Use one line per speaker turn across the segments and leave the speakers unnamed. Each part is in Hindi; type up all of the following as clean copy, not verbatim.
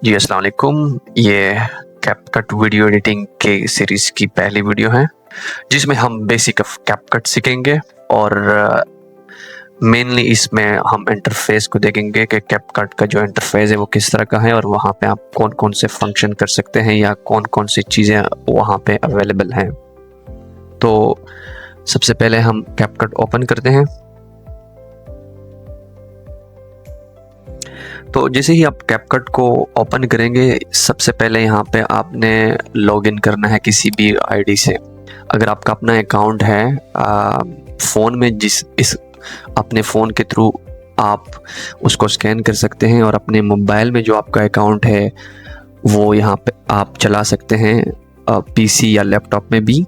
जी अस्सलाम वालेकुम। ये कैपकट वीडियो एडिटिंग के सीरीज़ की पहली वीडियो है जिसमें हम बेसिक ऑफ कैपकट सीखेंगे और मेनली इसमें हम इंटरफेस को देखेंगे कि कैपकट का जो इंटरफेस है वो किस तरह का है और वहाँ पे आप कौन कौन से फंक्शन कर सकते हैं या कौन कौन सी चीज़ें वहाँ पे अवेलेबल हैं। तो सबसे पहले हम कैपकट ओपन करते हैं। तो जैसे ही आप कैपकट को ओपन करेंगे, सबसे पहले यहाँ पे आपने लॉगिन करना है किसी भी आईडी से। अगर आपका अपना अकाउंट है फ़ोन में, इस अपने फ़ोन के थ्रू आप उसको स्कैन कर सकते हैं और अपने मोबाइल में जो आपका अकाउंट है वो यहाँ पे आप चला सकते हैं पीसी या लैपटॉप में भी।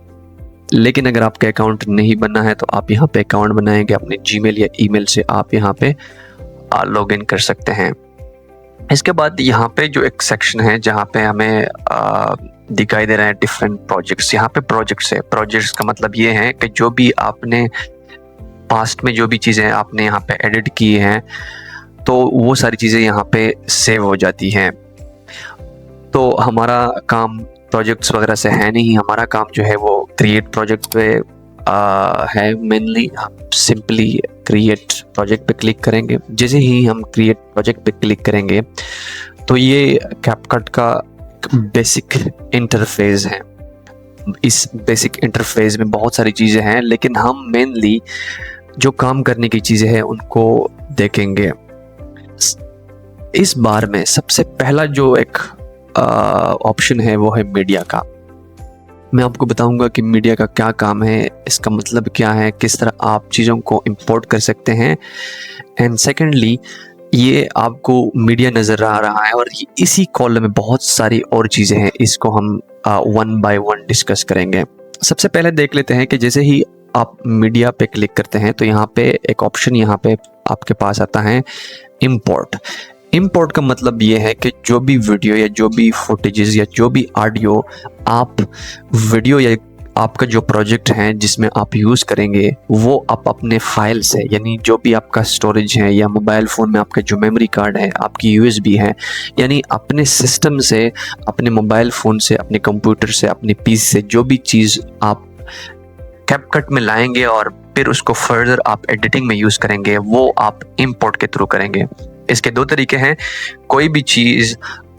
लेकिन अगर आपका अकाउंट नहीं बना है तो आप यहाँ पे अकाउंट बनाएंगे अपने जीमेल या ईमेल से, आप यहाँ पे लॉगिन कर सकते हैं। इसके बाद यहाँ पे जो एक सेक्शन है जहाँ पे हमें दिखाई दे रहा है डिफरेंट प्रोजेक्ट्स। यहाँ पे प्रोजेक्ट्स है। प्रोजेक्ट्स का मतलब ये है कि जो भी आपने पास्ट में जो भी चीज़ें आपने यहाँ पे एडिट की हैं तो वो सारी चीज़ें यहाँ पे सेव हो जाती हैं। तो हमारा काम प्रोजेक्ट्स वगैरह से है नहीं, हमारा काम जो है वो क्रिएट प्रोजेक्ट पे है मेनली। हम सिंपली क्रिएट प्रोजेक्ट पे क्लिक करेंगे। जैसे ही हम क्रिएट प्रोजेक्ट पे क्लिक करेंगे तो ये कैपकट का बेसिक इंटरफेस है। इस बेसिक इंटरफेस में बहुत सारी चीज़ें हैं, लेकिन हम मेनली जो काम करने की चीज़ें हैं उनको देखेंगे। इस बार में सबसे पहला जो एक ऑप्शन है वो है मीडिया का। मैं आपको बताऊंगा कि मीडिया का क्या काम है, इसका मतलब क्या है, किस तरह आप चीज़ों को इंपोर्ट कर सकते हैं। एंड सेकेंडली, ये आपको मीडिया नज़र आ रहा है और इसी कॉलम में बहुत सारी और चीज़ें हैं, इसको हम वन बाय वन डिस्कस करेंगे। सबसे पहले देख लेते हैं कि जैसे ही आप मीडिया पे क्लिक करते हैं तो यहाँ पे एक ऑप्शन यहाँ पे आपके पास आता है इंपोर्ट। इंपोर्ट का मतलब ये है कि जो भी वीडियो या जो भी फुटेजेस या जो भी ऑडियो आप वीडियो या आपका जो प्रोजेक्ट है जिसमें आप यूज़ करेंगे वो आप अपने फाइल से, यानी जो भी आपका स्टोरेज है या मोबाइल फ़ोन में आपका जो मेमोरी कार्ड है, आपकी यूएसबी है, यानी अपने सिस्टम से, अपने मोबाइल फ़ोन से, अपने कंप्यूटर से, अपने पीसी से जो भी चीज़ आप कैपकट में लाएंगे और फिर उसको फर्दर आप एडिटिंग में यूज़ करेंगे वो आप इंपोर्ट के थ्रू करेंगे। इसके दो तरीके हैं। कोई भी चीज़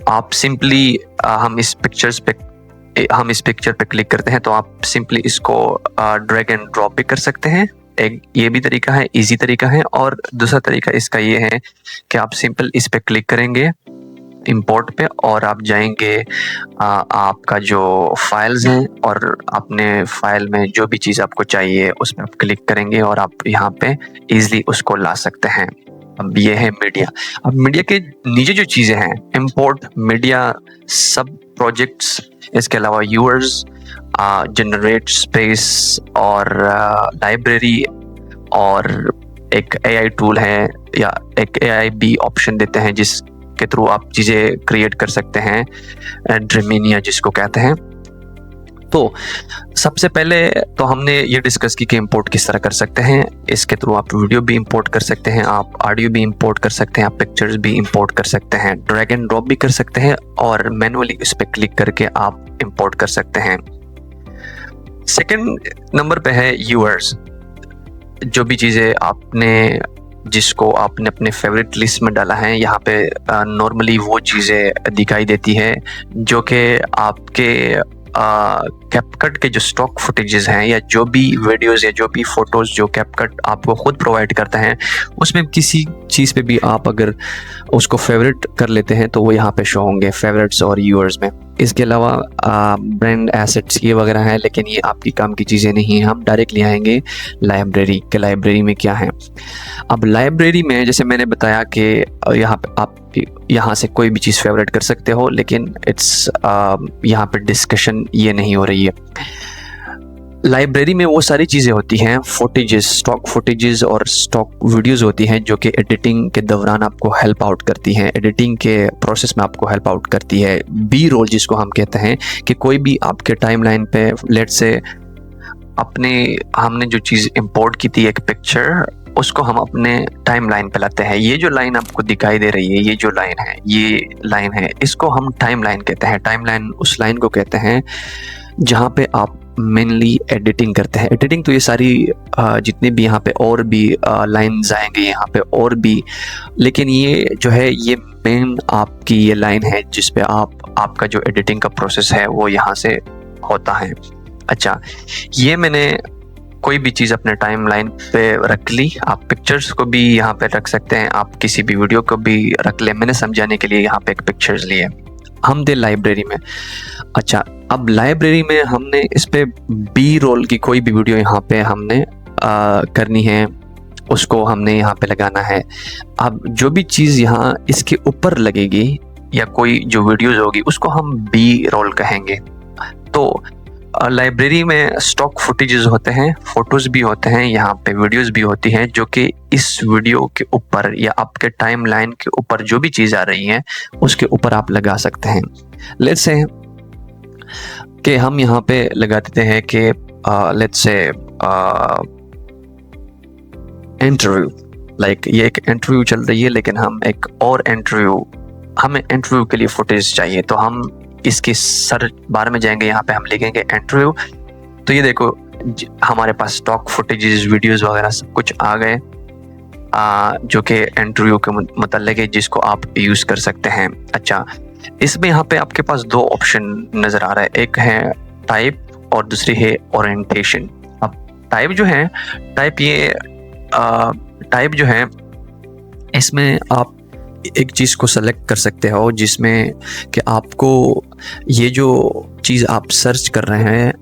आप सिंपली हम इस पिक्चर पे क्लिक करते हैं तो आप सिंपली इसको ड्रैग एंड ड्रॉप भी कर सकते हैं। एक ये भी तरीका है, इजी तरीका है। और दूसरा तरीका इसका ये है कि आप सिंपल इस पे क्लिक करेंगे इंपोर्ट पे और आप जाएंगे आपका जो फाइल्स हैं और अपने फाइल में जो भी चीज़ आपको चाहिए उस पर आप क्लिक करेंगे और आप यहाँ पे इजीली उसको ला सकते हैं। अब ये है मीडिया। अब मीडिया के नीचे जो चीज़ें हैं, इंपोर्ट, मीडिया, सब प्रोजेक्ट्स, इसके अलावा यूअर्स, जनरेट स्पेस और लाइब्रेरी, और एक एआई टूल है या एक एआई भी ऑप्शन देते हैं जिसके थ्रू आप चीज़ें क्रिएट कर सकते हैं, ड्रीमिनिया जिसको कहते हैं। तो सबसे पहले तो हमने ये डिस्कस की कि इंपोर्ट किस तरह कर सकते हैं। इसके थ्रू आप वीडियो भी इंपोर्ट कर सकते हैं, आप ऑडियो भी इंपोर्ट कर सकते हैं, आप पिक्चर्स भी इंपोर्ट कर सकते हैं, ड्रैग एंड ड्रॉप भी कर सकते हैं और मैनुअली इस पर क्लिक करके आप इंपोर्ट कर सकते हैं। सेकंड नंबर पे है यूअर्स। जो भी चीज़ें जिसको आपने अपने फेवरेट लिस्ट में डाला है, यहाँ पे नॉर्मली वो चीज़ें दिखाई देती है जो कि आपके कैपकट के जो स्टॉक फुटेजेस हैं या जो भी वीडियोस या जो भी फोटोज़ जो कैपकट आपको खुद प्रोवाइड करता है, उसमें किसी चीज़ पे भी आप अगर उसको फेवरेट कर लेते हैं तो वो यहाँ पे शो होंगे फेवरेट्स और यूअर्स में। इसके अलावा ब्रांड एसेट्स ये वगैरह हैं, लेकिन ये आपकी काम की चीज़ें नहीं हैं। हम डायरेक्टली आएंगे लाइब्रेरी के। लाइब्रेरी में क्या है? अब लाइब्रेरी में जैसे मैंने बताया कि यहाँ पे आप यहाँ से कोई भी चीज़ फेवरेट कर सकते हो, लेकिन यहाँ पे डिस्कशन ये नहीं हो रही है। लाइब्रेरी में वो सारी चीज़ें होती हैं, फुटेजेस, स्टॉक फुटेजेस और स्टॉक वीडियोस होती हैं जो कि एडिटिंग के दौरान आपको हेल्प आउट करती हैं, एडिटिंग के प्रोसेस में आपको हेल्प आउट करती है। बी रोल जिसको हम कहते हैं कि कोई भी आपके टाइमलाइन पे लेट्स से हमने जो चीज़ इंपोर्ट की थी एक पिक्चर, उसको हम अपने टाइमलाइन पे लाते हैं। ये जो लाइन आपको दिखाई दे रही है, ये जो लाइन है, ये लाइन है, इसको हम टाइमलाइन कहते हैं। टाइमलाइन उस लाइन को कहते हैं जहाँ पे आप मेनली एडिटिंग करते हैं। एडिटिंग तो ये सारी जितने भी यहाँ पे और भी लाइन्स आएंगे यहाँ पे और भी, लेकिन ये जो है ये मेन आपकी ये लाइन है जिस पे आपका जो एडिटिंग का प्रोसेस है वो यहाँ से होता है। अच्छा, ये मैंने कोई भी चीज़ अपने टाइमलाइन पे रख ली। आप पिक्चर्स को भी यहाँ पे रख सकते हैं, आप किसी भी वीडियो को भी रख ले। मैंने समझाने के लिए यहाँ पे एक पिक्चर्स लिए। हम थे लाइब्रेरी में। अच्छा, अब लाइब्रेरी में हमने इस पे बी रोल की कोई भी वीडियो यहाँ पे हमने करनी है, उसको हमने यहाँ पे लगाना है। अब जो भी चीज़ यहाँ इसके ऊपर लगेगी या कोई जो वीडियोज़ होगी उसको हम बी रोल कहेंगे। तो लाइब्रेरी में स्टॉक फुटेजेस होते हैं, फोटोज़ भी होते हैं, यहाँ पे वीडियोज़ भी होती हैं, जो कि इस वीडियो के ऊपर या आपके टाइमलाइन के ऊपर जो भी चीज़ आ रही है उसके ऊपर आप लगा सकते हैं। लेट्स से कि हम यहाँ पे लगा देते हैं कि लेट्स से इंटरव्यू, लाइक ये एक इंटरव्यू चल रही है, लेकिन हमें इंटरव्यू के लिए फुटेज चाहिए। तो हम इसकी सर्च बार में जाएंगे, यहाँ पे हम लिखेंगे इंटरव्यू। तो ये देखो हमारे पास स्टॉक फुटेजेस, वीडियोस वगैरह सब कुछ आ गए जो कि इंटरव्यू के मतलब है, जिसको आप यूज़ कर सकते हैं। अच्छा, इसमें यहाँ पे आपके पास दो ऑप्शन नज़र आ रहा है, एक है टाइप और दूसरी है ओरिएंटेशन। अब टाइप जो है इसमें आप एक चीज़ को सेलेक्ट कर सकते हो जिसमें कि आपको ये जो चीज़ आप सर्च कर रहे हैं,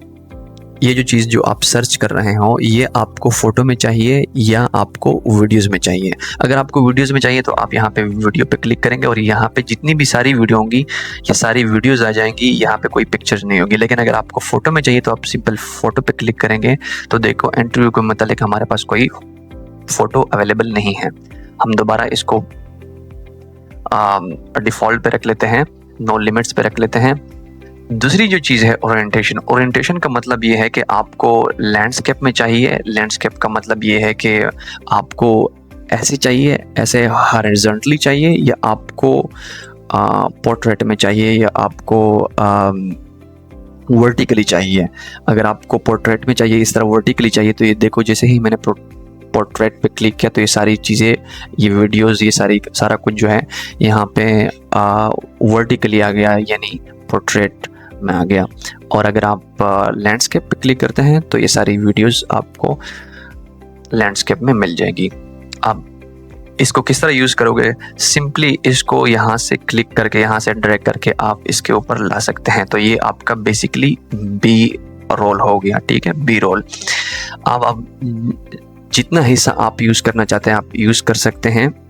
ये जो चीज़ जो आप सर्च कर रहे हो ये आपको फ़ोटो में चाहिए या आपको वीडियोज़ में चाहिए। अगर आपको वीडियोज़ में चाहिए तो आप यहाँ पे वीडियो पे क्लिक करेंगे और यहाँ पे जितनी भी सारी वीडियो होंगी ये सारी वीडियोज़ आ जाएंगी, यहाँ पे कोई पिक्चर्स नहीं होगी। लेकिन अगर आपको फ़ोटो में चाहिए तो आप सिंपल फ़ोटो पे क्लिक करेंगे। तो देखो इंटरव्यू के मतलब हमारे पास कोई फ़ोटो अवेलेबल नहीं है। हम दोबारा इसको डिफ़ॉल्ट पे रख लेते हैं, नो लिमिट्स पे रख लेते हैं। दूसरी जो चीज़ है ओरिएंटेशन। ओरिएंटेशन का मतलब ये है कि आपको लैंडस्केप में चाहिए। लैंडस्केप का मतलब ये है कि आपको ऐसे चाहिए, ऐसे हॉरिजॉन्टली चाहिए, या आपको पोर्ट्रेट में चाहिए, या आपको वर्टिकली चाहिए। अगर आपको पोर्ट्रेट में चाहिए, इस तरह वर्टिकली चाहिए, तो ये देखो जैसे ही मैंने पोर्ट्रेट पे क्लिक किया तो ये सारी चीज़ें, ये वीडियोस, ये सारा कुछ जो है यहाँ पे वर्टिकली आ गया, यानी पोर्ट्रेट में आ गया। और अगर आप लैंडस्केप पे क्लिक करते हैं तो ये सारी वीडियोस आपको लैंडस्केप में मिल जाएगी। अब इसको किस तरह यूज़ करोगे? सिंपली इसको यहाँ से क्लिक करके, यहाँ से ड्रैग करके आप इसके ऊपर ला सकते हैं। तो ये आपका बेसिकली बी रोल हो गया, ठीक है, बी रोल। अब जितना हिस्सा आप यूज़ करना चाहते हैं आप यूज़ कर सकते हैं,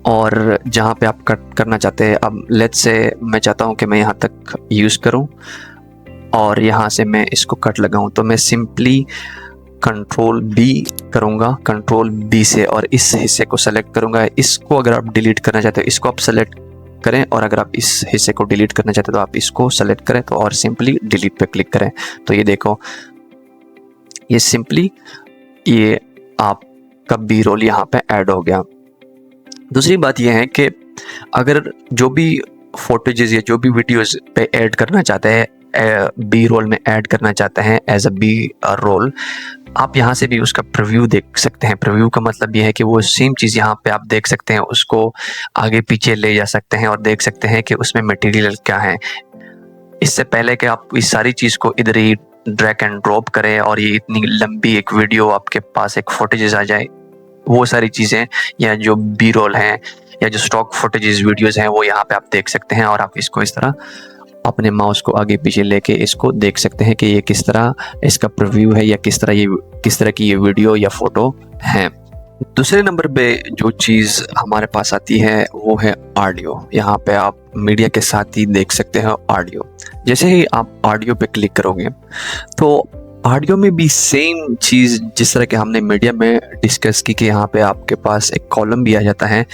और जहाँ पे आप कट करना चाहते हैं, अब लेट्स से मैं चाहता हूँ कि मैं यहाँ तक यूज़ करूँ और यहाँ से मैं इसको कट लगाऊँ, तो मैं सिंपली कंट्रोल बी करूँगा, कंट्रोल बी से, और इस हिस्से को सेलेक्ट करूँगा। इसको अगर आप डिलीट करना चाहते हो इसको आप सेलेक्ट करें, और अगर आप इस हिस्से को डिलीट करना चाहते हो तो आप इसको सेलेक्ट करें तो और सिंपली डिलीट पे क्लिक करें। तो ये देखो, ये सिंपली ये आपका बी रोल यहाँ पे ऐड हो गया। दूसरी बात यह है कि अगर जो भी फोटोजेस या जो भी वीडियोस पे ऐड करना चाहते हैं, बी रोल में ऐड करना चाहते हैं एज अ बी रोल, आप यहाँ से भी उसका प्रीव्यू देख सकते हैं। प्रीव्यू का मतलब ये है कि वो सेम चीज़ यहाँ पे आप देख सकते हैं, उसको आगे पीछे ले जा सकते हैं और देख सकते हैं कि उसमें मटेरियल क्या है। इससे पहले कि आप इस सारी चीज़ को इधर ही ड्रैग एंड ड्रॉप करें और ये इतनी लंबी एक वीडियो आपके पास एक फुटेजेस आ जाए, वो सारी चीज़ें या जो बी रोल हैं या जो स्टॉक फुटेजेस वीडियोस हैं वो यहाँ पे आप देख सकते हैं, और आप इसको इस तरह अपने माउस को आगे पीछे लेके इसको देख सकते हैं कि ये किस तरह इसका प्रीव्यू है या किस तरह की ये वीडियो या फोटो है। दूसरे नंबर पे जो चीज़ हमारे पास आती है वो है ऑडियो। यहाँ पे आप मीडिया के साथ ही देख सकते हैं ऑडियो। जैसे ही आप ऑडियो पे क्लिक करोगे तो ऑडियो में भी सेम चीज़ जिस तरह के हमने मीडिया में डिस्कस की कि यहाँ पे आपके पास एक कॉलम भी आ जाता है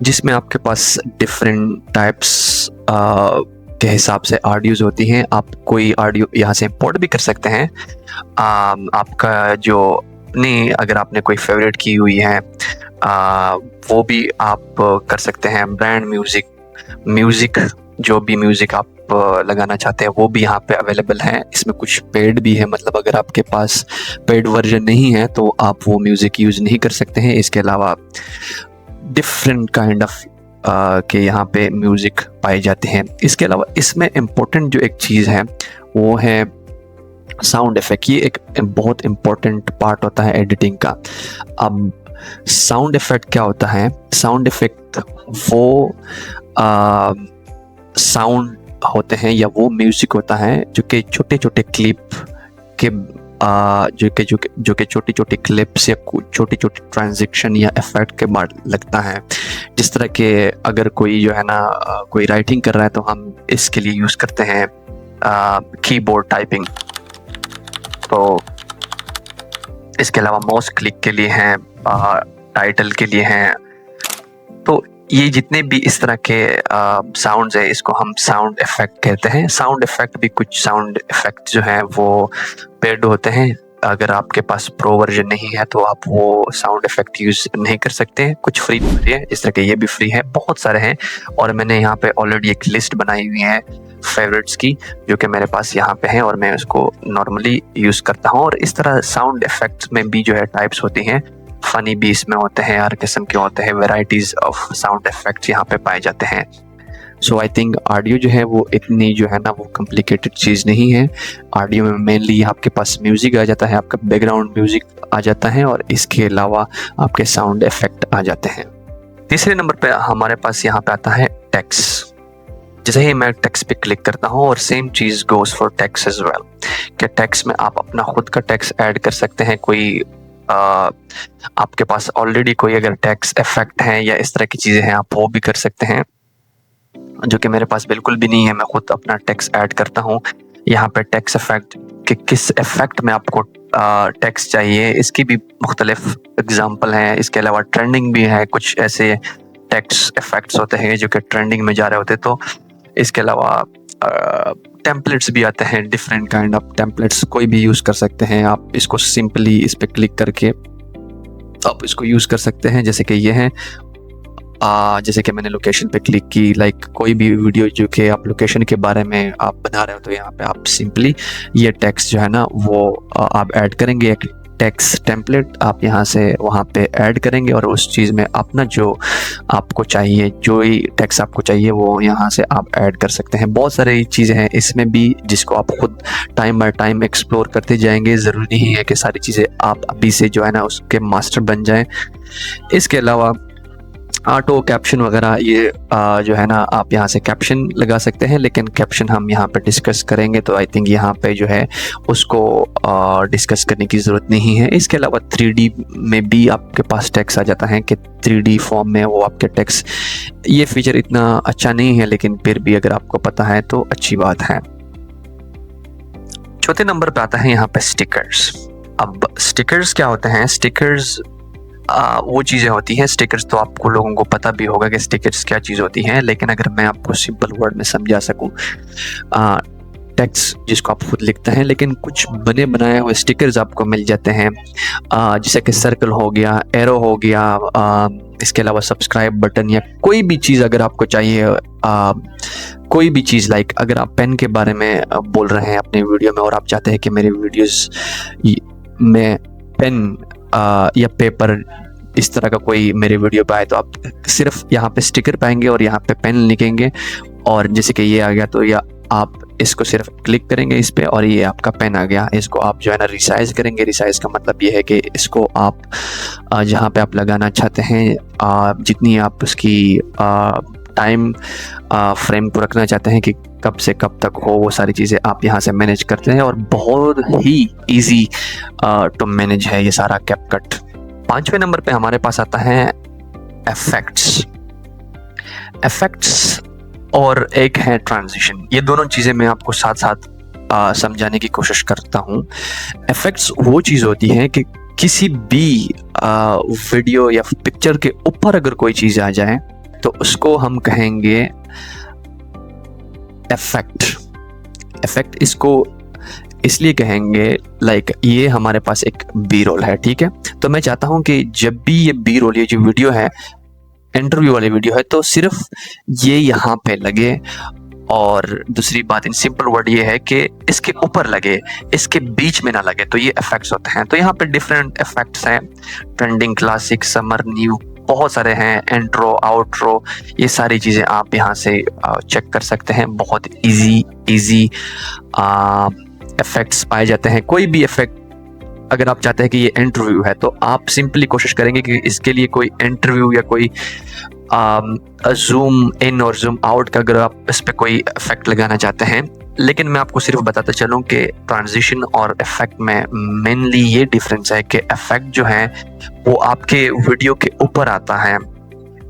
जिसमें आपके पास डिफरेंट टाइप्स के हिसाब से ऑडियोज़ होती हैं। आप कोई ऑडियो यहाँ से इंपोर्ट भी कर सकते हैं। आपका जो अपनी अगर आपने कोई फेवरेट की हुई है वो भी आप कर सकते हैं। ब्रांड म्यूज़िक जो भी म्यूज़िक आप लगाना चाहते हैं वो भी यहाँ पे अवेलेबल है। इसमें कुछ पेड भी है, मतलब अगर आपके पास पेड वर्जन नहीं है तो आप वो म्यूज़िक यूज़ नहीं कर सकते हैं। इसके अलावा डिफरेंट काइंड ऑफ के यहाँ पे म्यूज़िक पाए जाते हैं। इसके अलावा इसमें इम्पोर्टेंट जो एक चीज़ है वो है साउंड इफ़ेक्ट। ये एक बहुत इम्पोर्टेंट पार्ट होता है एडिटिंग का। अब साउंड इफ़ेक्ट क्या होता है? साउंड इफ़ेक्ट वो साउंड होते हैं या वो म्यूज़िक होता है जो कि छोटे छोटे क्लिप के जो कि छोटी छोटी क्लिप्स या छोटी छोटी ट्रांजैक्शन या इफेक्ट के बाद लगता है। जिस तरह के अगर कोई जो है ना कोई राइटिंग कर रहा है तो हम इसके लिए यूज़ करते हैं कीबोर्ड टाइपिंग। तो इसके अलावा माउस क्लिक के लिए हैं, टाइटल के लिए हैं। तो ये जितने भी इस तरह के साउंड्स है इसको हम साउंड इफ़ेक्ट कहते हैं। साउंड इफ़ेक्ट भी कुछ साउंड इफ़ेक्ट जो हैं वो पेड होते हैं। अगर आपके पास प्रो वर्जन नहीं है तो आप वो साउंड इफ़ेक्ट यूज़ नहीं कर सकते हैं। कुछ फ्री भी है, जिस तरह के ये भी फ्री है, बहुत सारे हैं। और मैंने यहाँ पे ऑलरेडी एक लिस्ट बनाई हुई है फेवरेट्स की जो कि मेरे पास यहाँ पे है और मैं उसको नॉर्मली यूज़ करता हूँ। और इस तरह साउंड इफ़ेक्ट्स में भी जो है टाइप्स होती हैं, फ़नी भी इसमें होते हैं, हर किस्म के होते हैं, वेराइटीज़ ऑफ साउंड इफ़ेक्ट्स यहाँ पे पाए जाते हैं। सो आई थिंक ऑडियो जो है वो इतनी जो है ना वो कॉम्प्लिकेटेड चीज़ नहीं है। ऑडियो में मेनली आपके पास म्यूज़िक आ जाता है, आपका बैकग्राउंड म्यूज़िक आ जाता है और इसके अलावा आपके साउंड इफ़ेक्ट आ जाते हैं। तीसरे नंबर पे हमारे पास यहाँ पे आता है टेक्स्ट। जैसे ही मैं टेक्स्ट पे क्लिक करता हूँ और सेम चीज़ goes for text as well कि टेक्स्ट में आप अपना खुद का टेक्स्ट ऐड कर सकते हैं। कोई आपके पास ऑलरेडी कोई अगर टेक्स्ट इफेक्ट है या इस तरह की चीज़ें हैं आप वो भी कर सकते हैं, जो कि मेरे पास बिल्कुल भी नहीं है। मैं खुद अपना टेक्स्ट ऐड करता हूँ। यहाँ पे टेक्स्ट इफेक्ट कि किस इफेक्ट में आपको टेक्स्ट चाहिए इसकी भी मुख्तलिफ एग्जांपल हैं। इसके अलावा ट्रेंडिंग भी है, कुछ ऐसे टेक्स्ट इफेक्ट्स होते हैं जो कि ट्रेंडिंग में जा रहे होते हैं। तो इसके अलावा टेम्पलेट्स भी आते हैं, डिफरेंट काइंड ऑफ टेम्पलेट्स कोई भी यूज़ कर सकते हैं आप। इसको सिंपली इस पर क्लिक करके आप इसको यूज़ कर सकते हैं। जैसे कि ये है, जैसे कि मैंने लोकेशन पे क्लिक की, लाइक कोई भी वीडियो जो कि आप लोकेशन के बारे में आप बना रहे हो तो यहाँ पे आप सिंपली ये टेक्स्ट जो है ना वो आप ऐड करेंगे। एक टेक्स्ट टेम्पलेट आप यहाँ से वहाँ पे ऐड करेंगे और उस चीज़ में अपना जो आपको चाहिए, जो ही टेक्स्ट आपको चाहिए वो यहाँ से आप ऐड कर सकते हैं। बहुत सारी चीज़ें हैं इसमें भी जिसको आप खुद टाइम बाय टाइम एक्सप्लोर करते जाएंगे। ज़रूरी नहीं है कि सारी चीज़ें आप अभी से जो है ना उसके मास्टर बन जाएं। इसके अलावा ऑटो कैप्शन वगैरह ये जो है ना आप यहाँ से कैप्शन लगा सकते हैं, लेकिन कैप्शन हम यहाँ पे डिस्कस करेंगे तो आई थिंक यहाँ पे जो है उसको डिस्कस करने की ज़रूरत नहीं है। इसके अलावा 3D में भी आपके पास टेक्स्ट आ जाता है कि 3D फॉर्म में वो आपके टेक्स्ट, ये फीचर इतना अच्छा नहीं है लेकिन फिर भी अगर आपको पता है तो अच्छी बात है। चौथे नंबर पे आता है यहाँ पे स्टिकर्स। अब स्टिकर्स क्या होते हैं? स्टिकर्स वो चीज़ें होती हैं, स्टिकर्स तो आपको लोगों को पता भी होगा कि स्टिकर्स क्या चीज़ होती हैं, लेकिन अगर मैं आपको सिंपल वर्ड में समझा सकूं, टेक्स्ट जिसको आप खुद लिखते हैं लेकिन कुछ बने बनाए हुए स्टिकर्स आपको मिल जाते हैं, जैसे कि सर्कल हो गया, एरो हो गया, इसके अलावा सब्सक्राइब बटन या कोई भी चीज़ अगर आपको चाहिए, कोई भी चीज़, लाइक अगर आप पेन के बारे में बोल रहे हैं अपने वीडियो में और आप चाहते हैं कि मेरे वीडियोस में पेन या पेपर इस तरह का कोई मेरे वीडियो पे आए तो आप सिर्फ यहाँ पे स्टिकर पाएंगे और यहाँ पे पेन लिखेंगे और जैसे कि ये आ गया तो या आप इसको सिर्फ क्लिक करेंगे इस पे और ये आपका पेन आ गया। इसको आप जो है ना रिसाइज करेंगे। रिसाइज का मतलब ये है कि इसको आप जहाँ पे आप लगाना चाहते हैं, जितनी आप उसकी टाइम फ्रेम को रखना चाहते हैं कि कब से कब तक हो, वो सारी चीज़ें आप यहाँ से मैनेज करते हैं और बहुत ही इजी टू मैनेज है ये सारा कैपकट। 5वें नंबर पे हमारे पास आता है इफेक्ट्स और एक है ट्रांजिशन। ये दोनों चीज़ें मैं आपको साथ साथ समझाने की कोशिश करता हूँ। इफेक्ट्स वो चीज़ होती है कि किसी भी वीडियो या पिक्चर के ऊपर अगर कोई चीज़ आ जाए तो उसको हम कहेंगे इफेक्ट। इसको इसलिए कहेंगे लाइक ये हमारे पास एक बी रोल है, ठीक है। तो मैं चाहता हूं कि जब भी ये बी रोल, ये जो वीडियो है, इंटरव्यू वाली वीडियो है, तो सिर्फ ये यहाँ पे लगे। और दूसरी बात इन सिंपल वर्ड ये है कि इसके ऊपर लगे, इसके बीच में ना लगे। तो ये इफेक्ट्स होते हैं। तो यहाँ पे डिफरेंट इफेक्ट्स हैं, ट्रेंडिंग, क्लासिक, समर, न्यू, बहुत सारे हैं, इंट्रो, आउट्रो, ये सारी चीज़ें आप यहाँ से चेक कर सकते हैं। बहुत इजी इफेक्ट्स पाए जाते हैं। कोई भी इफेक्ट अगर आप चाहते हैं कि ये इंटरव्यू है, तो आप सिंपली कोशिश करेंगे कि इसके लिए कोई इंटरव्यू या कोई जूम इन और जूम आउट का अगर आप इस पर कोई इफेक्ट लगाना चाहते हैं। लेकिन मैं आपको सिर्फ बताता चलूं कि ट्रांजिशन और इफेक्ट में मेनली ये डिफरेंस है कि इफेक्ट जो है वो आपके वीडियो के ऊपर आता है,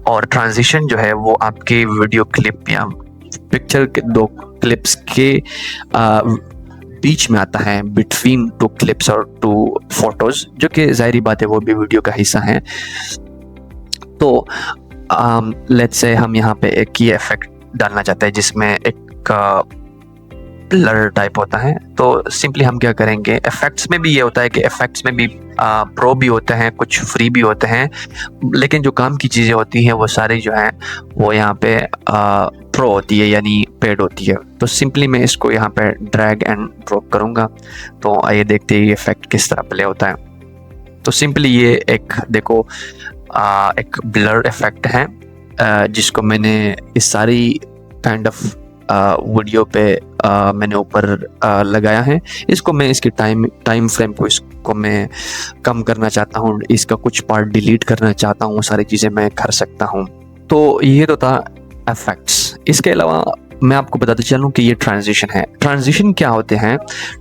और ट्रांजिशन जो है वो आपके वीडियो क्लिप या पिक्चर के दो क्लिप्स के बीच में आता है, बिटवीन टू क्लिप्स और टू फोटोज, जो कि जाहिर बात है वो भी वीडियो का हिस्सा है। तो लेट्स से हम यहाँ पे एक ये इफेक्ट डालना चाहते हैं जिसमें एक ब्लर टाइप होता है। तो सिंपली हम क्या करेंगे, इफेक्ट्स में भी ये होता है कि इफेक्ट्स में भी प्रो भी होते हैं, कुछ फ्री भी होते हैं, लेकिन जो काम की चीज़ें होती हैं वो सारी जो हैं वो यहाँ पे प्रो होती है, यानी पेड होती है। तो सिंपली मैं इसको यहाँ पे ड्रैग एंड ड्रॉप करूँगा। तो आइए देखते हैं ये इफेक्ट किस तरह प्ले होता है। तो सिंपली ये एक देखो एक ब्लर इफेक्ट है जिसको मैंने इस सारी काइंड ऑफ वीडियो पे मैंने ऊपर लगाया है। इसको मैं इसकी टाइम फ्रेम को इसको मैं कम करना चाहता हूँ, इसका कुछ पार्ट डिलीट करना चाहता हूँ, सारी चीज़ें मैं कर सकता हूँ। तो ये तो था इफेक्ट्स। इसके अलावा मैं आपको बताते चलूँ कि ये ट्रांजिशन है। ट्रांजिशन क्या होते हैं?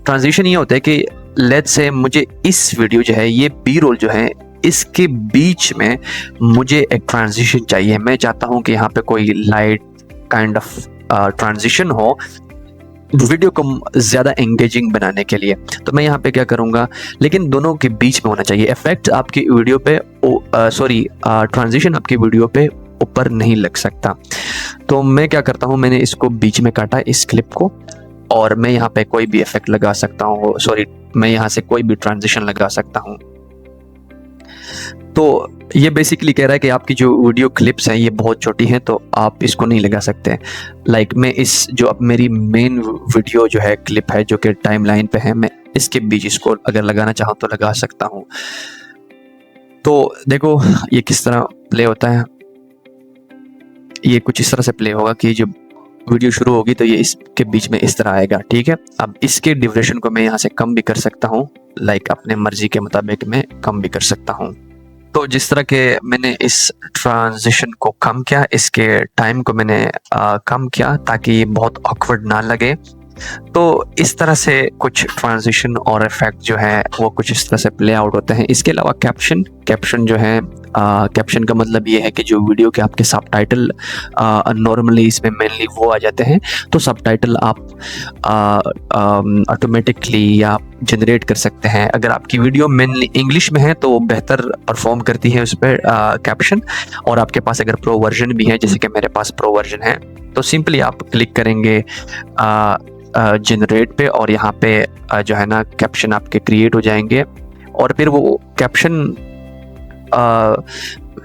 ट्रांजिशन ये होता है कि लेट्स से मुझे इस वीडियो जो है, ये बी रोल जो है, इसके बीच में मुझे एक ट्रांजिशन चाहिए। मैं चाहता हूं कि यहाँ पे कोई लाइट काइंड ऑफ ट्रांजिशन हो वीडियो को ज़्यादा एंगेजिंग बनाने के लिए। तो मैं यहाँ पे क्या करूँगा, लेकिन दोनों के बीच में होना चाहिए। इफेक्ट आपकी वीडियो पे ट्रांजिशन आपकी वीडियो पे ऊपर नहीं लग सकता। तो मैं क्या करता हूँ, मैंने इसको बीच में काटा इस क्लिप को, और मैं यहाँ पे कोई भी इफेक्ट लगा सकता हूँ, मैं यहाँ से कोई भी ट्रांजिशन लगा सकता हूँ। तो ये बेसिकली कह रहा है कि आपकी जो वीडियो क्लिप्स हैं ये बहुत छोटी हैं, तो आप इसको नहीं लगा सकते। लाइक मैं इस जो अब मेरी मेन वीडियो जो है क्लिप है जो कि टाइमलाइन पे है, मैं इसके बीच इसको अगर लगाना चाहूँ तो लगा सकता हूँ। तो देखो ये किस तरह प्ले होता है। ये कुछ इस तरह से प्ले होगा कि जब वीडियो शुरू होगी तो ये इसके बीच में इस तरह आएगा, ठीक है। अब इसके ड्यूरेशन को मैं यहाँ से कम भी कर सकता हूँ, लाइक अपने मर्जी के मुताबिक मैं कम भी कर सकता हूँ। तो जिस तरह के मैंने इस ट्रांजिशन को कम किया, इसके टाइम को मैंने कम किया ताकि ये बहुत ऑकवर्ड ना लगे। तो इस तरह से कुछ ट्रांजिशन और इफेक्ट जो है वो कुछ इस तरह से प्ले आउट होते हैं। इसके अलावा कैप्शन जो है, कैप्शन का मतलब ये है कि जो वीडियो के आपके सबटाइटल नॉर्मली इसमें मेनली वो आ जाते हैं, तो सबटाइटल आप ऑटोमेटिकली या जनरेट कर सकते हैं। अगर आपकी वीडियो मेनली इंग्लिश में है तो वो बेहतर परफॉर्म करती है उस पर कैप्शन। और आपके पास अगर प्रो वर्जन भी है, जैसे कि मेरे पास प्रो वर्जन है, तो सिंपली आप क्लिक करेंगे जनरेट पे, और यहाँ पे जो है ना कैप्शन आपके क्रिएट हो जाएंगे। और फिर वो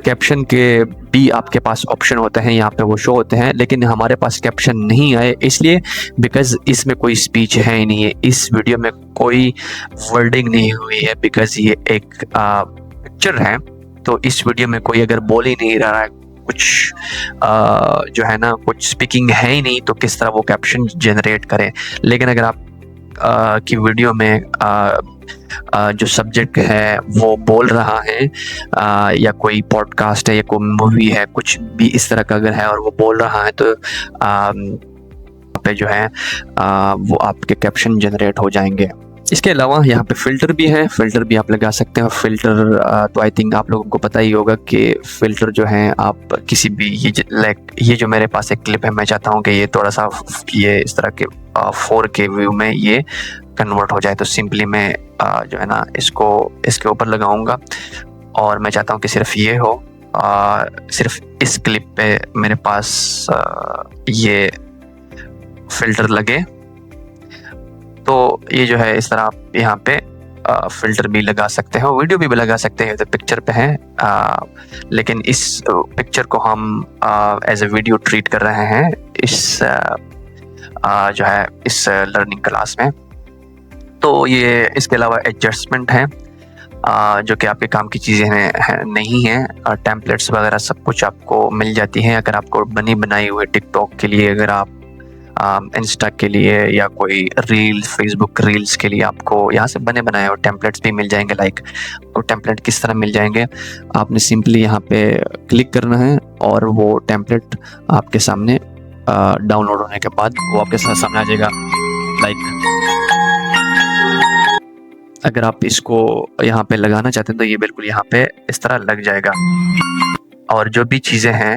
कैप्शन के भी आपके पास ऑप्शन होते हैं, यहाँ पे वो शो होते हैं। लेकिन हमारे पास कैप्शन नहीं आए इसलिए बिकॉज इसमें कोई स्पीच है ही नहीं है, इस वीडियो में कोई वर्डिंग नहीं हुई है, बिकॉज ये एक पिक्चर है। तो इस वीडियो में कोई अगर बोल ही नहीं रहा है, कुछ जो है ना कुछ स्पीकिंग है ही नहीं, तो किस तरह वो कैप्शन जनरेट करें। लेकिन अगर आप की वीडियो में जो सब्जेक्ट है वो बोल रहा है, या कोई पॉडकास्ट है या कोई मूवी है, कुछ भी इस तरह का अगर है और वो बोल रहा है, तो पे जो है वो आपके कैप्शन जनरेट हो जाएंगे। इसके अलावा यहाँ पे फ़िल्टर भी है, फ़िल्टर भी आप लगा सकते हैं। फ़िल्टर तो आई थिंक आप लोगों को पता ही होगा कि फ़िल्टर जो है आप किसी भी ये जो मेरे पास एक क्लिप है, मैं चाहता हूँ कि ये थोड़ा सा ये इस तरह के 4K व्यू में ये कन्वर्ट हो जाए। तो सिंपली मैं जो है ना इसको इसके ऊपर लगाऊंगा, और मैं चाहता हूँ कि सिर्फ ये हो, सिर्फ इस क्लिप पे मेरे पास ये फ़िल्टर लगे। तो ये जो है इस तरह आप यहाँ पे फिल्टर भी लगा सकते हैं, वीडियो भी लगा सकते हैं। तो पिक्चर पे है, लेकिन इस पिक्चर को हम एज ए वीडियो ट्रीट कर रहे हैं इस जो है इस लर्निंग क्लास में। तो ये इसके अलावा एडजस्टमेंट है जो कि आपके काम की चीज़ें नहीं हैं। टेम्पलेट्स वगैरह सब कुछ आपको मिल जाती हैं। अगर आपको बनी बनाई हुई टिकटॉक के लिए, अगर आप इंस्टा के लिए या कोई रील्स, फेसबुक रील्स के लिए आपको यहाँ से बने बनाए हुए टेम्पलेट्स भी मिल जाएंगे। लाइक वो टेम्पलेट किस तरह मिल जाएंगे, आपने सिंपली यहाँ पे क्लिक करना है और वो टेम्पलेट आपके सामने डाउनलोड होने के बाद वो आपके सामने आ जाएगा। लाइक अगर आप इसको यहाँ पे लगाना चाहते हैं तो ये बिल्कुल यहाँ पे इस तरह लग जाएगा। और जो भी चीज़ें हैं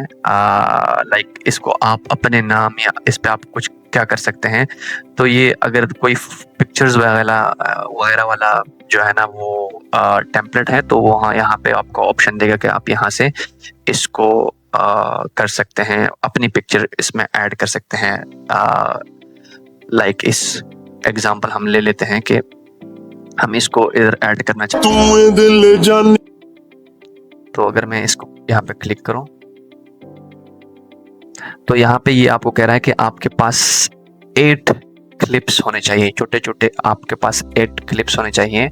लाइक इसको आप अपने नाम या इस पे आप कुछ क्या कर सकते हैं। तो ये अगर कोई पिक्चर्स वगैरह वाला जो है ना वो टेम्पलेट है, तो वहाँ यहाँ पे आपको ऑप्शन देगा कि आप यहाँ से इसको कर सकते हैं, अपनी पिक्चर इसमें ऐड कर सकते हैं। लाइक इस एग्जांपल हम ले लेते हैं कि हम इसको इधर ऐड करना चाहते हैं। तो अगर मैं इसको यहाँ पे क्लिक करूं तो यहाँ पे ये आपको कह रहा है कि आपके पास 8 क्लिप्स होने चाहिए, छोटे छोटे आपके पास 8 क्लिप्स होने चाहिए।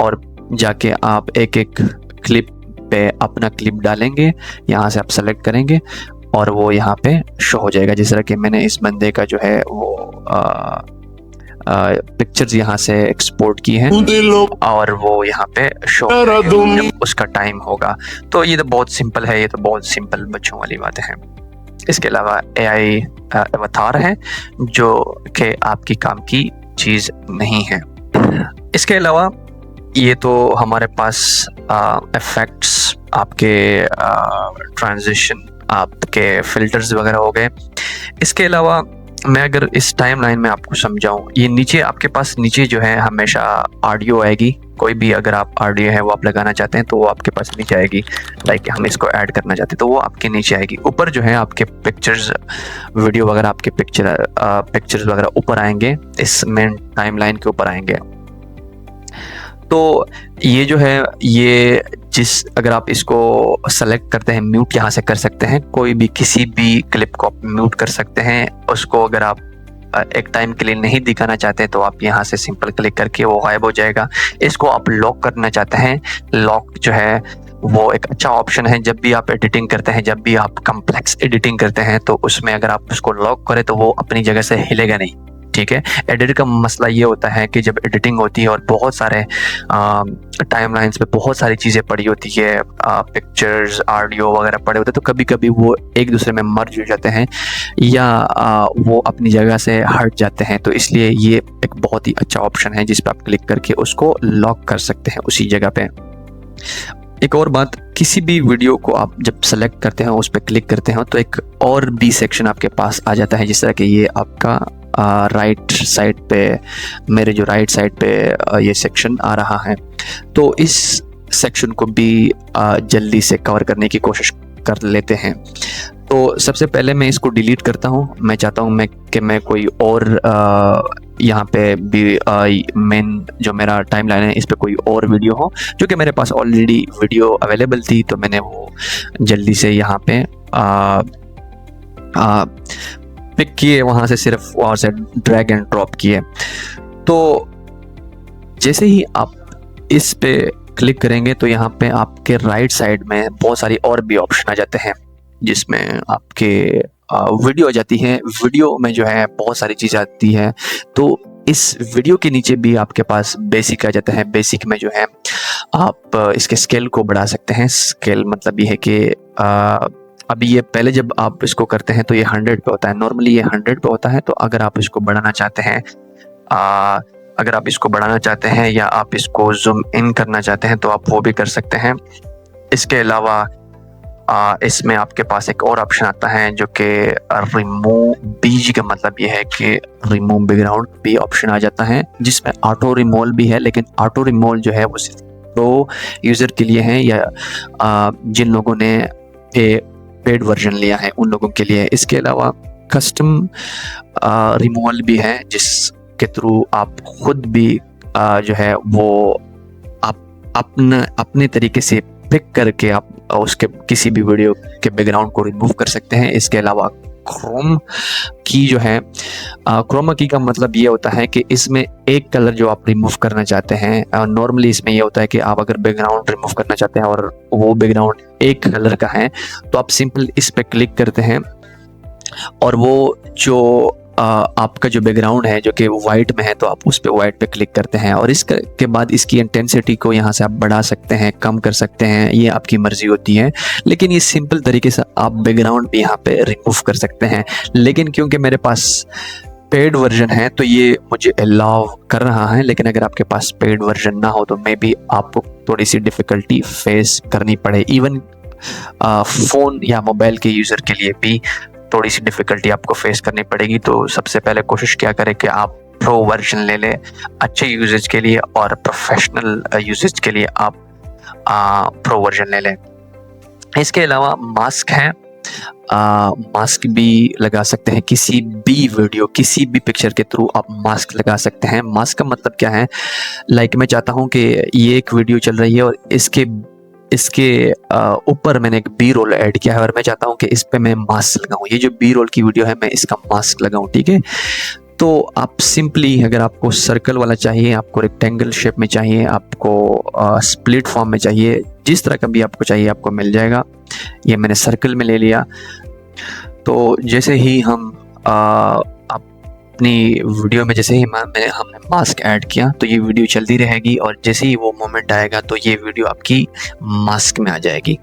और जाके आप एक एक क्लिप पे अपना क्लिप डालेंगे, यहाँ से आप सेलेक्ट करेंगे और वो यहाँ पे शो हो जाएगा। जिस तरह कि मैंने इस बंदे का जो है वो पिक्चर्स यहाँ से एक्सपोर्ट की हैं और वो यहाँ पे शो जब उसका टाइम होगा। तो ये तो बहुत सिंपल है, ये तो बहुत सिंपल बच्चों वाली बातें हैं। इसके अलावा AI अवतार है जो कि आपकी काम की चीज़ नहीं है। इसके अलावा ये तो हमारे पास इफेक्ट्स, आपके ट्रांजिशन, आपके फिल्टर्स वगैरह हो गए। इसके अलावा मैं अगर इस टाइमलाइन में आपको समझाऊं, ये नीचे आपके पास नीचे जो है हमेशा ऑडियो आएगी। कोई भी अगर आप ऑडियो है वो आप लगाना चाहते हैं तो वो आपके पास नीचे आएगी। लाइक हम इसको ऐड करना चाहते हैं तो वो आपके नीचे आएगी। ऊपर जो है आपके पिक्चर्स, वीडियो वगैरह, आपके पिक्चर्स वगैरह ऊपर आएंगे, इस मेन टाइमलाइन के ऊपर आएंगे। तो ये जो है ये अगर आप इसको सेलेक्ट करते हैं, म्यूट यहाँ से कर सकते हैं। कोई भी किसी भी क्लिप को आप म्यूट कर सकते हैं। उसको अगर आप एक टाइम के लिए नहीं दिखाना चाहते तो आप यहाँ से सिंपल क्लिक करके वो गायब हो जाएगा। इसको आप लॉक करना चाहते हैं, लॉक जो है वो एक अच्छा ऑप्शन है। जब भी आप एडिटिंग करते हैं, जब भी आप कम्प्लेक्स एडिटिंग करते हैं तो उसमें अगर आप उसको लॉक करें तो वो अपनी जगह से हिलेगा नहीं। ठीक है, एडिट का मसला ये होता है कि जब एडिटिंग होती है और बहुत सारे टाइमलाइंस पे बहुत सारी चीज़ें पड़ी होती है, पिक्चर्स, ऑडियो वगैरह पड़े होते हैं, तो कभी कभी वो एक दूसरे में मर्ज हो जाते हैं या वो अपनी जगह से हट जाते हैं। तो इसलिए ये एक बहुत ही अच्छा ऑप्शन है जिस पर आप क्लिक करके उसको लॉक कर सकते हैं उसी जगह पे। एक और बात, किसी भी वीडियो को आप जब सेलेक्ट करते हैं, उस पर क्लिक करते हैं, तो एक और भी सेक्शन आपके पास आ जाता है। जिस तरह कि ये आपका राइट साइड पे, मेरे जो राइट साइड पे ये सेक्शन आ रहा है, तो इस सेक्शन को भी जल्दी से कवर करने की कोशिश कर लेते हैं। तो सबसे पहले मैं इसको डिलीट करता हूँ। मैं चाहता हूँ कि मैं कोई और यहाँ पे भी मेन जो मेरा टाइमलाइन है इस पे कोई और वीडियो हो, जो कि मेरे पास ऑलरेडी वीडियो अवेलेबल थी, तो मैंने वो जल्दी से यहाँ पे पिक किए, वहाँ से सिर्फ वहाँ से ड्रैग एंड ड्रॉप किए। तो जैसे ही आप इस पे क्लिक करेंगे तो यहाँ पे आपके राइट साइड में बहुत सारी और भी ऑप्शन आ जाते हैं, जिसमें आपके वीडियो आ जाती है। वीडियो में जो है बहुत सारी चीज़ आती है। तो इस वीडियो के नीचे भी आपके पास बेसिक आ जाता है। बेसिक में जो है आप इसके स्केल को बढ़ा सकते हैं। स्केल मतलब ये है कि अभी ये पहले जब आप इसको करते हैं तो ये 100 पे होता है, नॉर्मली ये 100 पे होता है। तो अगर आप इसको बढ़ाना चाहते हैं, अगर आप इसको बढ़ाना चाहते हैं या आप इसको जूम इन करना चाहते हैं तो आप वो भी कर सकते हैं। इसके अलावा इसमें आपके पास एक और ऑप्शन आता है जो कि रिमूव बीजी का मतलब ये है कि रिमूव बैकग्राउंड भी ऑप्शन आ जाता है, जिसमें ऑटो रिमूवल भी है। लेकिन ऑटो रिमूवल जो है वो सिर्फ प्रो यूज़र के लिए है या जिन लोगों ने पेड वर्जन लिया है उन लोगों के लिए। इसके अलावा कस्टम रिमूवल भी है, के थ्रू आप खुद भी जो है वो आप अपने तरीके से पिक करके आप उसके किसी भी वीडियो के बैकग्राउंड को रिमूव कर सकते हैं। इसके अलावा क्रोम की जो है, क्रोमा की का मतलब ये होता है कि इसमें एक कलर जो आप रिमूव करना चाहते हैं, नॉर्मली इसमें ये होता है कि आप अगर बैकग्राउंड रिमूव करना चाहते हैं और वो बैकग्राउंड एक कलर का है तो आप सिंपल इस पे क्लिक करते हैं और वो जो आपका जो बैकग्राउंड है जो कि वाइट में है तो आप उस पे वाइट पे क्लिक करते हैं और इसके बाद इसकी इंटेंसिटी को यहाँ से आप बढ़ा सकते हैं, कम कर सकते हैं, ये आपकी मर्जी होती है। लेकिन ये सिंपल तरीके से आप बैकग्राउंड भी यहाँ पे रिमूव कर सकते हैं। लेकिन क्योंकि मेरे पास पेड वर्जन है तो ये मुझे अलाउ कर रहा है, लेकिन अगर आपके पास पेड वर्जन ना हो तो मे बी आपको थोड़ी सी डिफ़िकल्टी फेस करनी पड़े। इवन फ़ोन या मोबाइल के यूज़र के लिए भी थोड़ी सी डिफ़िकल्टी आपको फेस करनी पड़ेगी। तो सबसे पहले कोशिश क्या करें कि आप प्रो वर्जन ले लें अच्छे यूजेज के लिए, और प्रोफेशनल यूजेज के लिए आप प्रो वर्जन ले लें। इसके अलावा मास्क है, मास्क भी लगा सकते हैं किसी भी वीडियो, किसी भी पिक्चर के थ्रू आप मास्क लगा सकते हैं। मास्क का मतलब क्या है, लाइक मैं चाहता हूँ कि ये एक वीडियो चल रही है और इसके ऊपर मैंने एक बी रोल ऐड किया है और मैं चाहता हूँ कि इस पे मैं मास्क लगाऊं। ये जो बी रोल की वीडियो है मैं इसका मास्क लगाऊं, ठीक है। तो आप सिंपली, अगर आपको सर्कल वाला चाहिए, आपको रेक्टेंगल शेप में चाहिए, आपको स्प्लिट फॉर्म में चाहिए, जिस तरह का भी आपको चाहिए आपको मिल जाएगा। ये मैंने सर्कल में ले लिया। तो जैसे ही हम अपनी वीडियो में जैसे ही हमने मास्क ऐड किया तो ये वीडियो चलती रहेगी और जैसे ही वो मोमेंट आएगा तो ये वीडियो आपकी मास्क में आ जाएगी।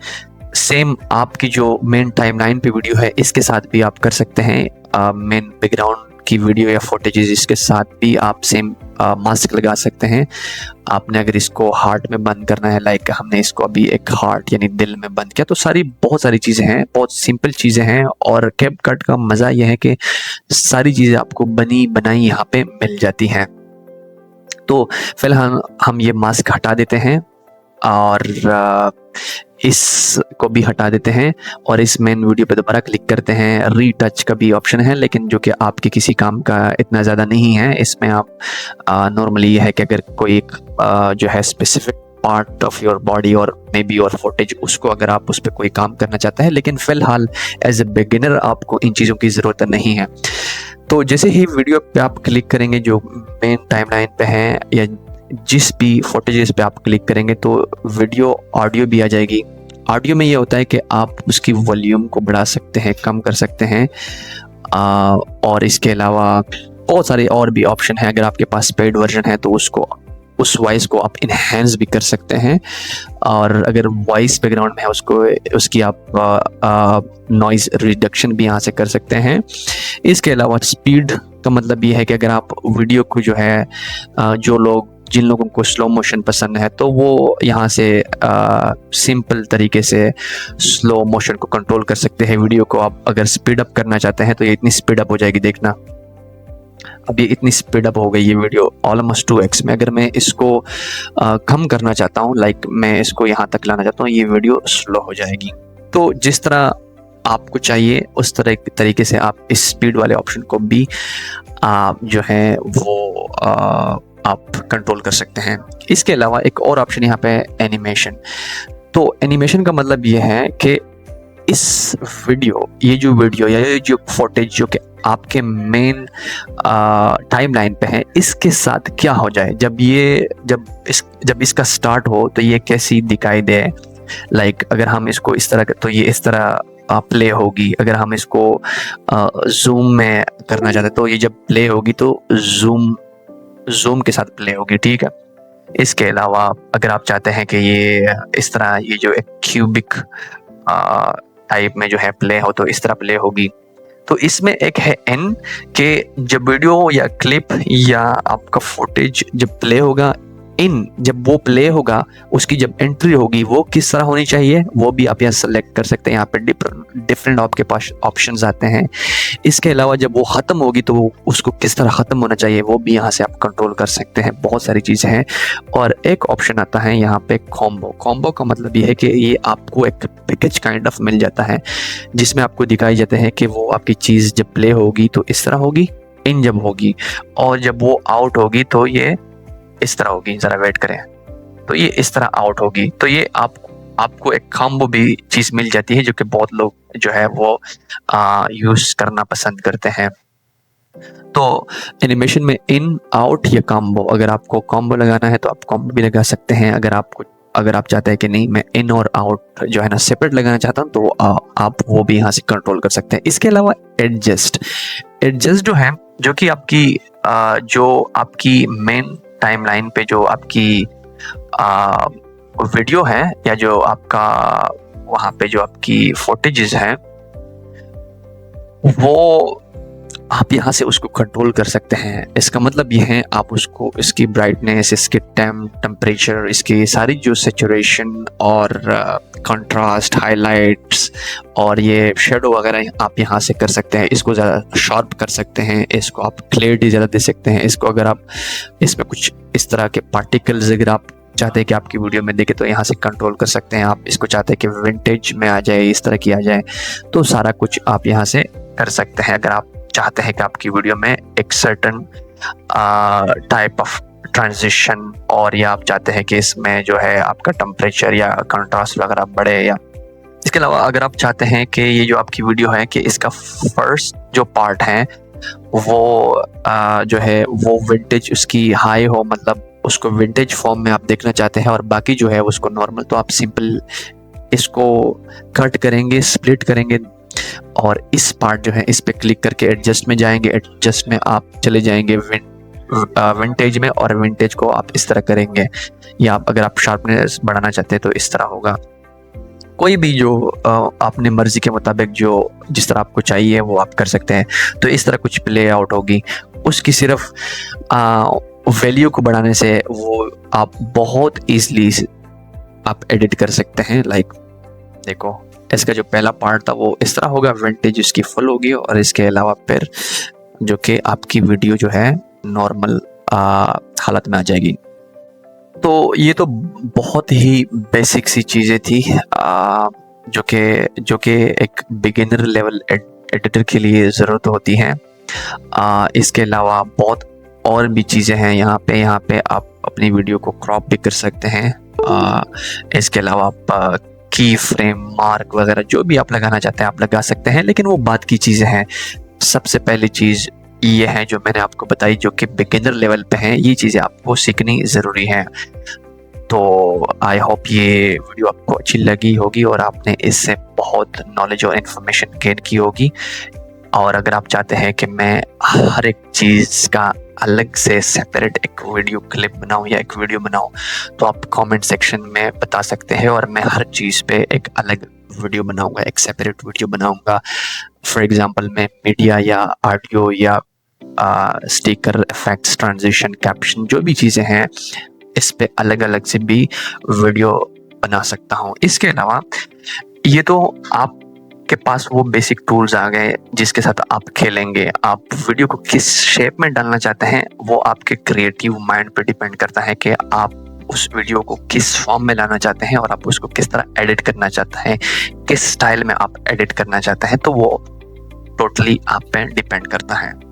सेम आपकी जो मेन टाइमलाइन पे वीडियो है इसके साथ भी आप कर सकते हैं। मेन बैकग्राउंड की वीडियो या फुटेजेस इसके साथ भी आप सेम मास्क लगा सकते हैं। आपने अगर इसको हार्ट में बंद करना है, लाइक हमने इसको अभी एक हार्ट यानी दिल में बंद किया, तो बहुत सारी चीज़ें हैं, बहुत सिंपल चीज़ें हैं। और कैपकट का मज़ा यह है कि सारी चीज़ें आपको बनी बनाई यहाँ पे मिल जाती हैं। तो फिलहाल हम ये मास्क हटा देते हैं और इसको भी हटा देते हैं और इस मेन वीडियो पे दोबारा क्लिक करते हैं। रीटच का भी ऑप्शन है, लेकिन जो कि आपके किसी काम का इतना ज़्यादा नहीं है। इसमें आप नॉर्मली ये है कि अगर कोई एक जो है specific part of your body और मे बी योर फुटेज, उसको अगर आप उस पर कोई काम करना चाहते हैं, लेकिन फ़िलहाल एज ए बिगिनर आपको इन चीज़ों की ज़रूरत नहीं है। तो जैसे ही वीडियो पे आप क्लिक करेंगे जो मेन टाइमलाइन पे है या जिस भी फुटेजेस पे आप क्लिक करेंगे तो वीडियो ऑडियो भी आ जाएगी। ऑडियो में ये होता है कि आप उसकी वॉल्यूम को बढ़ा सकते हैं, कम कर सकते हैं, और इसके अलावा बहुत सारे और भी ऑप्शन हैं। अगर आपके पास पेड वर्जन है तो उस वॉइस को आप इन्हेंस भी कर सकते हैं, और अगर वॉइस बैकग्राउंड में है उसकी आप नॉइज़ रिडक्शन भी यहाँ से कर सकते हैं। इसके अलावा स्पीड का मतलब ये है कि अगर आप वीडियो को जो है जिन लोगों को स्लो मोशन पसंद है तो वो यहाँ से सिंपल तरीके से स्लो मोशन को कंट्रोल कर सकते हैं। वीडियो को आप अगर स्पीड अप करना चाहते हैं तो ये इतनी स्पीड अप हो जाएगी, देखना अब ये इतनी स्पीड अप हो गई ये वीडियो ऑलमोस्ट 2x में। अगर मैं इसको कम करना चाहता हूँ, लाइक मैं इसको यहाँ तक लाना चाहता हूँ, ये वीडियो स्लो हो जाएगी। तो जिस तरह आपको चाहिए उस तरीके से आप इस स्पीड वाले ऑप्शन को भी जो है वो आप कंट्रोल कर सकते हैं। इसके अलावा एक और ऑप्शन यहाँ पे एनिमेशन। तो एनिमेशन का मतलब ये है कि इस वीडियो, ये जो फुटेज जो कि आपके मेन टाइमलाइन पे है, इसके साथ क्या हो जाए जब इसका स्टार्ट हो तो ये कैसी दिखाई दे। लाइक अगर हम इसको इस तरह तो ये इस तरह प्ले होगी। अगर हम इसको जूम में करना चाहते तो ये जब प्ले होगी तो जूम के साथ प्ले होगी, ठीक है। इसके अलावा अगर आप चाहते हैं कि ये इस तरह ये जो एक क्यूबिक टाइप में जो है प्ले हो तो इस तरह प्ले होगी। तो इसमें एक है एन के जब वीडियो या क्लिप या आपका फुटेज जब प्ले होगा, जब वो प्ले होगा उसकी जब एंट्री होगी वो किस तरह होनी चाहिए वो भी आप यहाँ सेलेक्ट कर सकते हैं। यहाँ पे डिफरेंट आपके पास ऑप्शंस आते हैं। इसके अलावा जब वो ख़त्म होगी तो उसको किस तरह ख़त्म होना चाहिए वो भी यहाँ से आप कंट्रोल कर सकते हैं। बहुत सारी चीज़ें हैं। और एक ऑप्शन आता है यहाँ पे कॉम्बो का मतलब ये है कि ये आपको एक पैकेज काइंड ऑफ मिल जाता है जिसमें आपको दिखाई जाते हैं कि वो आपकी चीज़ जब प्ले होगी तो इस तरह होगी, इन जब होगी और जब वो आउट होगी तो ये इस तरह होगी, ज़रा वेट करें, तो ये इस तरह आउट होगी। तो ये आपको एक कॉम्बो भी चीज़ मिल जाती है जो कि बहुत लोग जो है वो यूज़ करना पसंद करते हैं। तो एनिमेशन में इन आउट या कॉम्बो, अगर आपको कॉम्बो लगाना है तो आप कॉम्बो भी लगा सकते हैं। अगर आप चाहते हैं कि नहीं मैं इन और आउट जो है ना सेपरेट लगाना चाहता हूँ, तो आप वो भी यहाँ से कंट्रोल कर सकते हैं। इसके अलावा एडजस्ट जो है, जो कि आपकी मेन टाइमलाइन पे जो आपकी वीडियो है या जो आपका वहाँ पे जो आपकी फुटेजेस हैं, वो आप यहाँ से उसको कंट्रोल कर सकते हैं। इसका मतलब ये है आप उसको इसकी ब्राइटनेस, इसके टेम्परेचर, इसकी सारी जो सैचुरेशन और कंट्रास्ट, हाइलाइट्स और ये शेडो वगैरह आप यहाँ से कर सकते हैं। इसको ज़्यादा शार्प कर सकते हैं, इसको आप क्लैरिटी ज़्यादा दे सकते हैं। इसको अगर आप इसमें कुछ इस तरह के पार्टिकल्स अगर आप चाहते हैं कि आपकी वीडियो में देखे तो यहाँ से कंट्रोल कर सकते हैं। आप इसको चाहते हैं कि विंटेज में आ जाए, इस तरह की आ जाए, तो सारा कुछ आप यहाँ से कर सकते हैं। अगर आप चाहते हैं कि आपकी वीडियो में एक सर्टन टाइप ऑफ ट्रांजिशन, और या आप चाहते हैं कि इसमें जो है आपका टेम्परेचर या कंट्रास्ट वगैरह बढ़े, या इसके अलावा अगर आप चाहते हैं कि ये जो आपकी वीडियो है कि इसका फर्स्ट जो पार्ट है वो जो है वो विंटेज उसकी हाई हो, मतलब उसको विंटेज फॉर्म में आप देखना चाहते हैं, और बाकी जो है उसको नॉर्मल, तो आप सिंपल इसको कट करेंगे, स्प्लिट करेंगे और इस पार्ट जो है इस पे क्लिक करके एडजस्ट में जाएंगे। एडजस्ट में आप चले जाएंगे विंटेज में, और विंटेज को आप इस तरह करेंगे, या अगर आप शार्पनेस बढ़ाना चाहते हैं तो इस तरह होगा। कोई भी जो अपने मर्जी के मुताबिक जो जिस तरह आपको चाहिए वो आप कर सकते हैं। तो इस तरह कुछ प्ले आउट होगी, उसकी सिर्फ वैल्यू को बढ़ाने से वो आप बहुत ईजली आप एडिट कर सकते हैं। लाइक देखो, इसका जो पहला पार्ट था वो इस तरह होगा, विंटेज उसकी फुल होगी, और इसके अलावा फिर जो कि आपकी वीडियो जो है नॉर्मल हालत में आ जाएगी। तो ये तो बहुत ही बेसिक सी चीज़ें थी जो कि एक बिगिनर लेवल एडिटर के लिए ज़रूरत होती हैं। इसके अलावा बहुत और भी चीज़ें हैं यहाँ पे आप अपनी वीडियो को क्रॉप भी कर सकते हैं। इसके अलावा आप की फ्रेम, मार्क वगैरह जो भी आप लगाना चाहते हैं आप लगा सकते हैं, लेकिन वो बात की चीज़ें हैं। सबसे पहली चीज़ ये है जो मैंने आपको बताई, जो कि बिगिनर लेवल पे हैं, ये चीज़ें आपको सीखनी ज़रूरी है। तो आई होप ये वीडियो आपको अच्छी लगी होगी और आपने इससे बहुत नॉलेज और इन्फॉर्मेशन गेन की होगी। और अगर आप चाहते हैं कि मैं हर एक चीज़ का अलग से सेपरेट एक वीडियो क्लिप बनाऊं या एक वीडियो बनाऊं, तो आप कमेंट सेक्शन में बता सकते हैं, और मैं हर चीज़ पे एक अलग वीडियो बनाऊंगा, एक सेपरेट वीडियो बनाऊंगा। फॉर एग्जांपल मैं मीडिया या ऑडियो या स्टिकर, इफेक्ट्स, ट्रांजिशन, कैप्शन, जो भी चीज़ें हैं इस पे अलग अलग से भी वीडियो बना सकता हूँ। इसके अलावा ये तो आप के पास वो बेसिक टूल्स आ गए जिसके साथ आप खेलेंगे। आप वीडियो को किस शेप में डालना चाहते हैं वो आपके क्रिएटिव माइंड पे डिपेंड करता है कि आप उस वीडियो को किस फॉर्म में लाना चाहते हैं और आप उसको किस तरह एडिट करना चाहते हैं, किस स्टाइल में आप एडिट करना चाहते हैं। तो वो टोटली आप पे डिपेंड करता है।